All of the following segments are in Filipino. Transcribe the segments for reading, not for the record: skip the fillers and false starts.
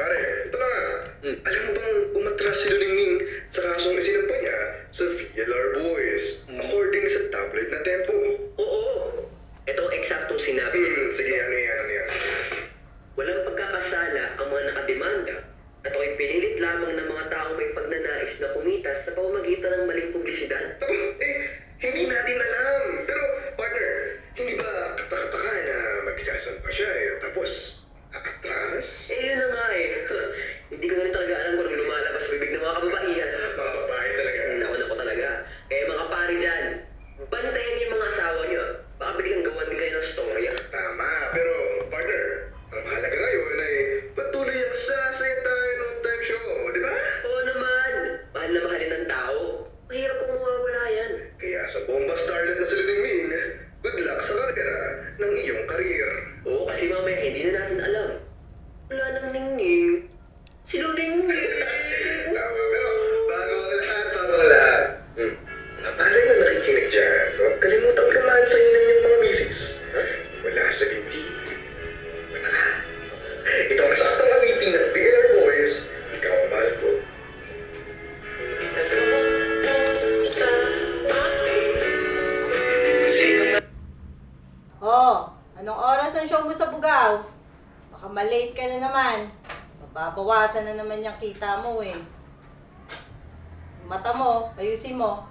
Pare, ito na nga. Alam mo bang umatras si Luningning sa kasong isinampa niya sa VLR Boys according sa tabloid na Tempo? Oo. Itong eksaktong sinabi niya. Sige, ano yan? Walang pagkakasala ang mga nakademanda at ako'y pinilit lamang ng mga taong may pagnanais na kumita sa pamamagitan ng maling publisidad. Ako, hindi natin alam. Pero, partner, hindi ba katakataka na magsasampa siya tapos atras? Yun na nga eh. Hindi ko na rin talaga alam kung anong lumalabas sa bibig ng mga kababaihan. Mga babae talaga. Naku talaga. Kaya mga pari dyan, bantayan niyo yung mga asawa niyo. Baka biglang gawan din kayo ng storya. Tama, pero partner, ang mahalaga ngayon ay patuloy ang sasaya tayo ng time show, di ba? Oo naman. Mahal na mahalin ng tao. Mahirap kung mawawala yan. Kaya sa bomba starlet na si Luningning, good luck sa karera ng iyong karir. Oo, kasi mamaya hindi na natin alam. Wala nang ningning. Si Luningning. Tama, pero bago ang lahat. Napalay na nakikinig dyan, huwag kalimutang romansahin ng iyong mga misis. Wala sa dibdib. Ito ang saktong awitin ng VLR Boys, ikaw ang mahal ko. Oh, anong oras ang show mo sa Bugaw? Baka malate ka na naman. Mababawasan na naman yung kita mo eh. Yung mata mo, ayusin mo.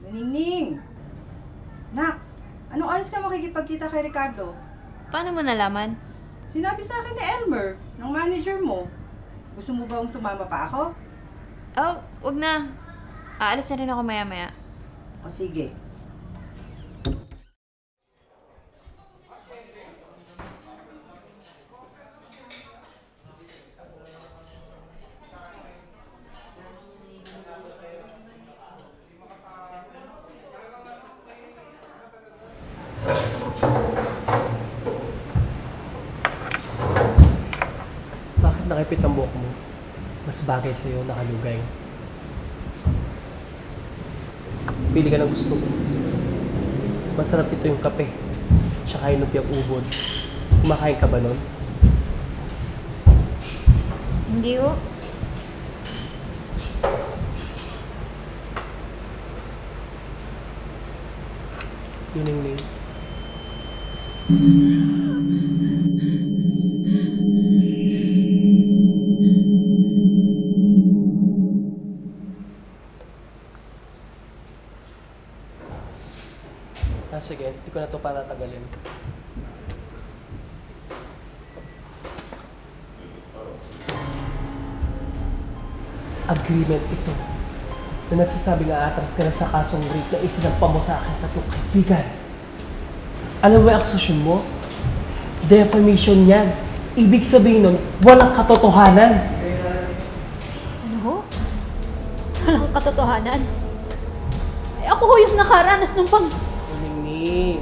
Ningning! Nak, anong oras ka makikipagkita kay Ricardo? Paano mo nalaman? Sinabi sa akin ni Elmer, ng manager mo. Gusto mo bang sumama pa ako? Oh, wag na. Aalis na rin ako maya-maya. O sige. Bakit nakipit ang buhok mo? Mas bagay sa'yo nakalugay. Pili ka ng gusto mo. Masarap ito yung kape. Tsaka yung lumpiang ubod. Kumakain ka ba nun? Hindi ko. Luningning. Sige, hindi ko na ito patatagalin. Agreement ito na nagsasabing aatras ka na sa kasong rape na isinampa mo sa akin tatlong kaibigan. Alam mo yung akusasyon mo? Defamation yan. Ibig sabihin nun, walang katotohanan. Ano ho? Walang katotohanan? Eh ako ho yung nakaranas ng Huling Ning.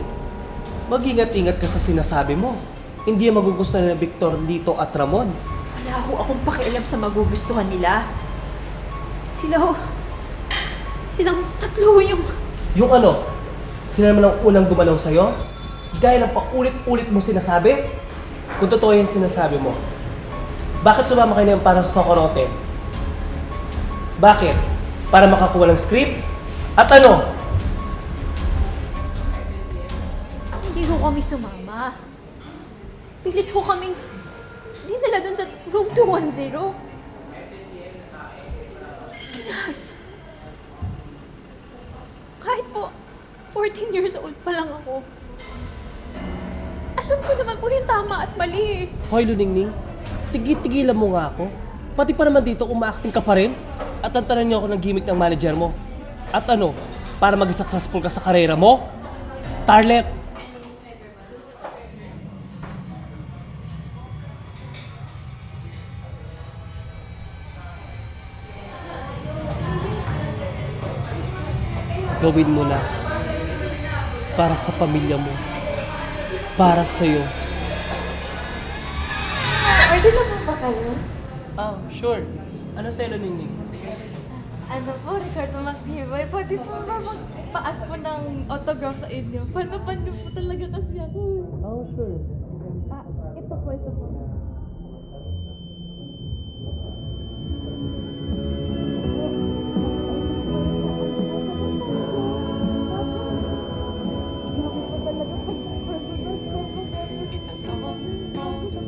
Mag-ingat-ingat ka sa sinasabi mo. Hindi yan magugustuhan na Victor, Lito at Ramon. Wala ho akong pakialam sa magugustuhan nila. Silang tatlo yung... Yung ano? Sila naman ang unang gumalaw sa'yo? Gaya ng paulit-ulit mo sinasabi? Kung totoo yung sinasabi mo, bakit sumama kayo ng parang sokorote? Bakit? Para makakuha ng script? At ano? Hindi ho kami sumama. Pilit ho kaming dinala dun sa room 210. Ginas. Kahit po, 14 years old pa lang ako. Alam ko naman po yung tama at mali eh. Hoy, Luningning, tigil-tigilan mo nga ako. Pati pa naman dito, umaacting ka pa rin. At tantanan niyo ako ng gimmick ng manager mo. At ano, para maging successful ka sa karera mo? Starlet! Gawin mo na. Para sa pamilya mo. Para sa'yo. Order na po ba kayo? Ah, sure. Ano sa'yo, Luningning? Ano po, Ricardo McGivoy, pwede po ba magpaas po ng autograph sa inyo? Paano po talaga kasi ako? Oh, sure. Ah, ito po.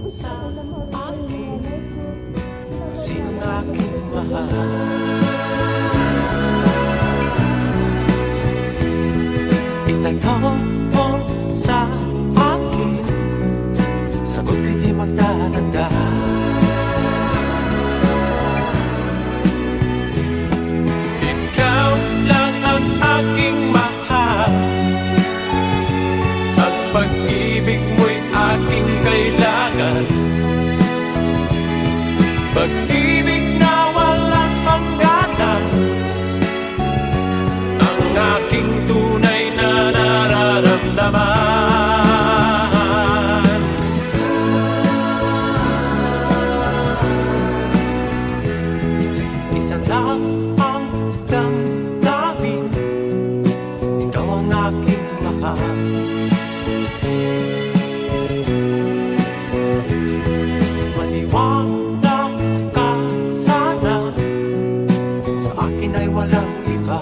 Sa akin, sino aking mahal? Itanong mo sa akin, sagot ko'y di magtatanda. Ikaw lang ang aking mahal, at pag-ibig mo'y aking kailangan. Pag-ibig na walang hangganan, ang aking tunay na nararamdaman. Isa lang ang damdamin, ikaw ang aking mahal. Maniwala ka sana, sa akin ay walang iba.